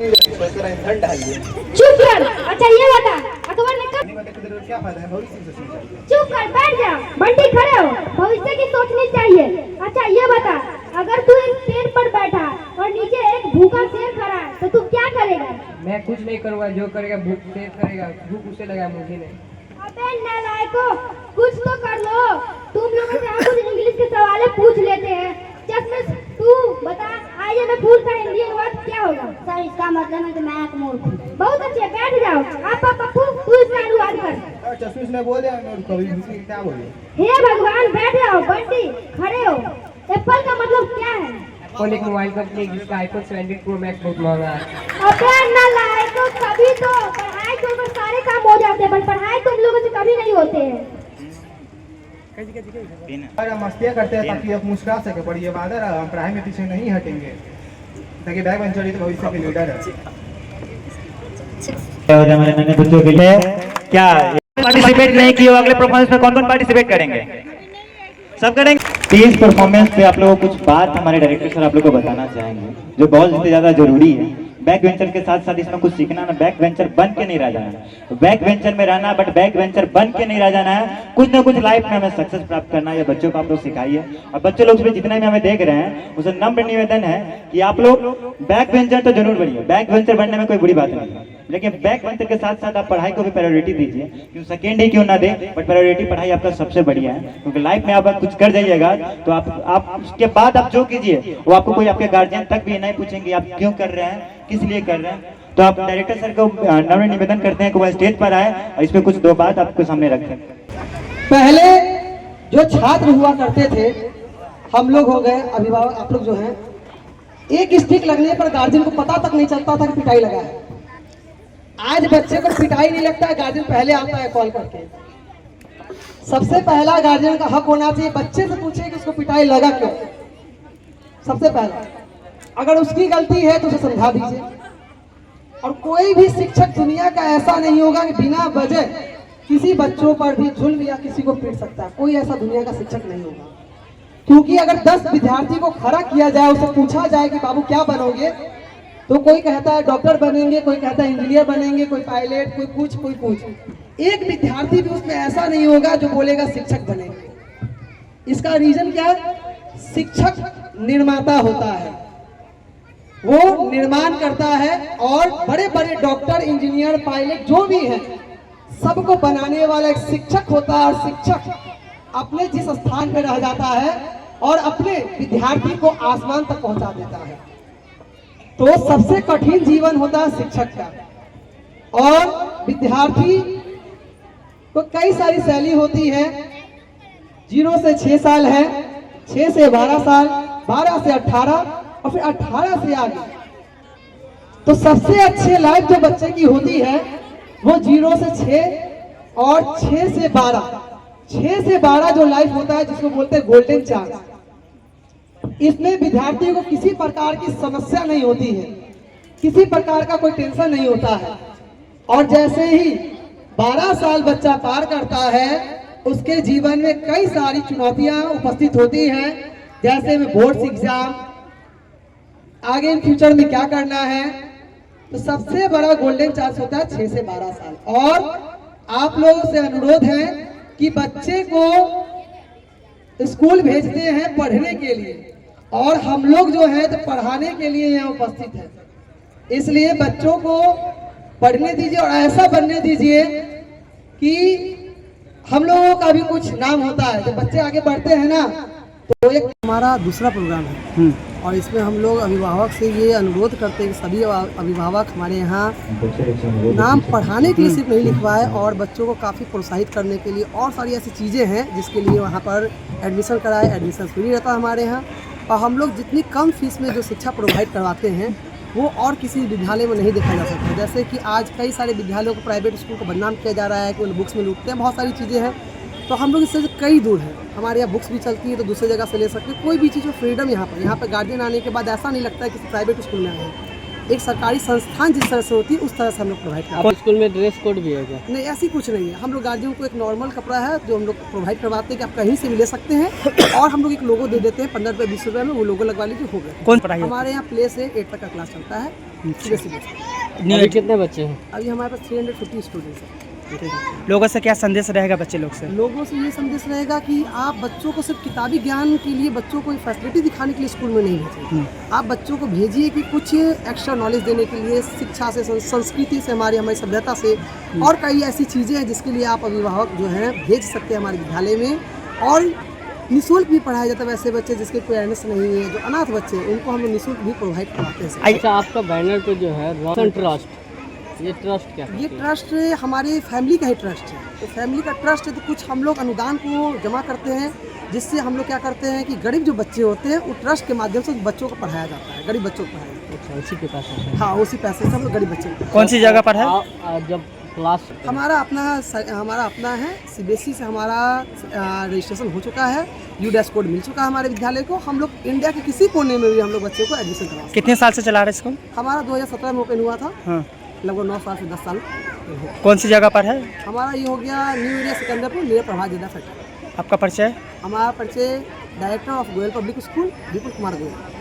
चुप कर। अच्छा ये बता, अकबर ने कब क्या फायदा है भविष्य से सोचना चाहिए। चुप कर, बैठ जा। बंटी खड़े हो, भविष्य की सोचनी चाहिए। अच्छा ये बता, अगर तू एक पेड़ पर बैठा और नीचे एक भूखा शेर खड़ा है तो तू क्या करेगा? मैं कुछ नहीं करूँगा, जो करेगा भूख शेर करेगा, भूख उसे लगा मुझे नहीं। अबे नालायको, कुछ तो कर लो। तुम लोगों से हम कुछ इंग्लिश के सवाल पूछ लेते हैं। चश्मे तू बता, आइए मैं फूल का हिंदी अनुवाद क्या होगा? सर इसका मतलब है कि मैं एक मूर्ख हूँ। बहुत अच्छे, बैठ जाओ। आप पप्पू तू इसका अनुवाद कर। चश्मिश ने बोल दिया कभी क्या बोले। हे भगवान, बैठ जाओ। बंटी खड़े हो। एप्पल का मतलब क्या है? एप्पल एक मोबाइल कंपनी जिसका आईफोन 17 प्रो मैक्स बहुत महंगा है। अबे नालायको, कभी तो पढ़ाई के ऊपर सारे काम हो जाते हैं, पर पढ़ाई तुम लोगों से कभी नहीं होते हैं। मस्तियाँ करते हैं ताकि आप मुस्कुरा सके, पर ये वादा रहा हम पढ़ाई में पीछे नहीं हटेंगे ताकि बैक बेंचर ही तो भविष्य के लीडर है। हमारे नन्हे बच्चों के लिए क्या पार्टिसिपेट नहीं किए, अगले परफॉर्मेंस में कौन-कौन पार्टिसिपेट करेंगे? सब करेंगे। तीस परफॉर्मेंस पे आप लोगों को कुछ बात हमारे डायरेक्टर सर आप लोगों को बताना चाहेंगे जो बहुत ज्यादा जरूरी है। बैक वेंचर के साथ साथ इसमें कुछ सीखना ना, बैक वेंचर बन के नहीं रह जाना। बैक वेंचर में रहना बट बैक वेंचर बन के नहीं रह जाना है। कुछ ना कुछ लाइफ में हमें सक्सेस प्राप्त करना है। ये बच्चों को आप लोग सिखाइए और बच्चे लोग भी जितने भी हमें देख रहे हैं उसे नम्र निवेदन है कि आप लोग बैक वेंचर तो जरूर बनिए। बैक वेंचर बनने में कोई बुरी बात नहीं है, लेकिन बैक वेंचर के साथ साथ आप पढ़ाई को भी प्रायोरिटी दीजिए। क्यों सेकेंड ही क्यों ना दे, बट प्रायोरिटी पढ़ाई आपका सबसे बढ़िया है। क्योंकि लाइफ में आप कुछ कर जाइएगा तो आप उसके बाद आप जो कीजिए वो आपको कोई आपके गार्जियन तक भी नहीं पूछेंगे आप क्यों कर रहे हैं, किस लिए कर रहे हैं। तो आप डायरेक्टर सर को नम्र निवेदन करते हैं कि वह स्टेज पर आए और इस पे कुछ दो बात आपके सामने रखें। पहले जो छात्र हुआ करते थे, हम लोग हो गए अभिभावक, आप लोग जो हैं, एक स्टिक लगने पर गार्जियन को पता तक नहीं चलता था कि पिटाई लगा है। आज बच्चे को पिटाई नहीं लगता है, गार्जियन पहले आता है कॉल करके। सबसे पहला गार्जियन का हक होना चाहिए बच्चे से पूछे कि उसको पिटाई लगा क्यों। सबसे पहला अगर उसकी गलती है तो उसे समझा दीजिए। और कोई भी शिक्षक दुनिया का ऐसा नहीं होगा कि बिना वजह किसी बच्चों पर भी जुल्म या किसी को पीट सकता है। कोई ऐसा दुनिया का शिक्षक नहीं होगा। क्योंकि अगर 10 विद्यार्थी को खड़ा किया जाए, उसे पूछा जाए कि बाबू क्या बनोगे, तो कोई कहता है डॉक्टर बनेंगे, कोई कहता है इंजीनियर बनेंगे, कोई पायलट, कोई कुछ कोई कुछ। एक विद्यार्थी भी उसमें ऐसा नहीं होगा जो बोलेगा शिक्षक बनेंगे। इसका रीजन क्या है? शिक्षक निर्माता होता है, वो निर्माण करता है और बड़े बड़े डॉक्टर, इंजीनियर, पायलट जो भी हैं सबको बनाने वाला एक शिक्षक होता है। और शिक्षक अपने जिस स्थान पर रह जाता है और अपने विद्यार्थी को आसमान तक पहुंचा देता है। तो सबसे कठिन जीवन होता है शिक्षक का। और विद्यार्थी को कई सारी शैली होती है। 0 से 6 साल है, 6 से 12 साल, 12 से 18 और फिर 18 से आगे। तो सबसे अच्छे लाइफ जो बच्चे की होती है वो 0 से 6 और 6 से 12। 6 से 12 जो लाइफ होता है जिसको बोलते हैं गोल्डन चांस। इसमें विद्यार्थी को किसी प्रकार की समस्या नहीं होती है, किसी प्रकार का कोई टेंशन नहीं होता है। और जैसे ही 12 साल बच्चा पार करता है उसके जीवन में कई सारी चुनौतियां उपस्थित होती हैं। जैसे में बोर्ड एग्जाम, आगे इन फ्यूचर में क्या करना है। तो सबसे बड़ा गोल्डन चांस होता है 6 से 12 साल। और आप लोगों से अनुरोध है कि बच्चे को स्कूल भेजते हैं पढ़ने के लिए और हम लोग जो है तो पढ़ाने के लिए यहाँ उपस्थित है। इसलिए बच्चों को पढ़ने दीजिए और ऐसा बनने दीजिए कि हम लोगों का भी कुछ नाम होता है। जब बच्चे आगे बढ़ते हैं ना तो एक हमारा दूसरा प्रोग्राम है और इसमें हम लोग अभिभावक से ये अनुरोध करते हैं कि सभी अभिभावक हमारे यहाँ नाम पढ़ाने के लिए सिर्फ नहीं लिखवाए और बच्चों को काफ़ी प्रोत्साहित करने के लिए और सारी ऐसी चीज़ें हैं जिसके लिए वहाँ पर एडमिशन कराए। एडमिशन फ्री रहता है हमारे यहाँ और हम लोग जितनी कम फीस में जो शिक्षा प्रोवाइड करवाते हैं वो और किसी विद्यालय में नहीं देखा जा सकता। जैसे कि आज कई सारे विद्यालयों को, प्राइवेट स्कूल को बदनाम किया जा रहा है कि वो बुक्स में लूटते हैं, बहुत सारी चीज़ें हैं। तो हम लोग इससे कई दूर हैं। हमारे यहाँ बुक्स भी चलती है तो दूसरी जगह से ले सकते हैं। कोई भी चीज़ फ्रीडम यहाँ पर गार्जियन आने के बाद ऐसा नहीं लगता है किसी प्राइवेट स्कूल में आए हैं। एक सरकारी संस्थान जिस तरह से होती है उस तरह से हम लोग प्रोवाइड करते हैं। स्कूल में ड्रेस कोड भी है क्या? नहीं, ऐसी कुछ नहीं है। हम लोग गार्जियन को एक नॉर्मल कपड़ा है जो हम लोग प्रोवाइड करवाते हैं कि आप कहीं से भी ले सकते हैं, और हम लोग एक लोगो दे देते हैं 15 रुपये 20 रुपये में, वो लोगो लगवा लीजिए, हो गया। कौन पढ़ाई हमारे यहाँ प्ले से 8 तक का क्लास चलता है। अभी कितने बच्चे हैं? अभी हमारे पास 350 स्टूडेंट्स हैं। लोगों से क्या संदेश रहेगा बच्चे लोग से? लोगों से ये संदेश रहेगा कि आप बच्चों को सिर्फ किताबी ज्ञान के लिए, बच्चों को फैसिलिटी दिखाने के लिए स्कूल में नहीं भेजिए। आप बच्चों को भेजिए कि कुछ एक्स्ट्रा नॉलेज देने के लिए, शिक्षा से, संस्कृति से, हमारी सभ्यता से, और कई ऐसी चीज़ें हैं जिसके लिए आप अभिभावक जो हैं भेज सकते हैं हमारे विद्यालय में। और निःशुल्क भी पढ़ाया जाता है। वैसे बच्चे जिसके पेरेंट्स नहीं है, जो अनाथ बच्चे हैं, उनको हम लोग निःशुल्क भी प्रोवाइड करवाते हैं। अच्छा, आपका बैनर पे जो है रोशन ट्रस्ट, ये ट्रस्ट क्या है? ये ट्रस्ट हमारे फैमिली का ही ट्रस्ट है। तो फैमिली का ट्रस्ट है, तो कुछ हम लोग अनुदान को जमा करते हैं, जिससे हम लोग क्या करते हैं कि गरीब जो बच्चे होते हैं वो ट्रस्ट के माध्यम से बच्चों को पढ़ाया जाता है, गरीब बच्चों को पढ़ाया जाता अच्छा, उसी के पास है। है। हाँ, उसी पैसे से हम लोग गरीब बच्चे को। कौन सी जगह पर है? जब क्लास हमारा अपना है। CBSE से हमारा रजिस्ट्रेशन हो चुका है, UDAS कोड मिल चुका है हमारे विद्यालय को। हम लोग इंडिया के किसी कोने में भी हम लोग बच्चों को एडमिशन करवा सकते हैं। कितने साल से चला रहे स्कूल? हमारा 2017 में ओपन हुआ था। हाँ। लगभग 9 साल से 10 साल। कौन सी जगह पर है? हमारा ये हो गया न्यू एरिया सिकंदरपुर, नियर प्रभात जेदा फैक्ट्री। आपका परिचय? हमारा परिचय director of Goyal public school Vipul Kumar Goyal.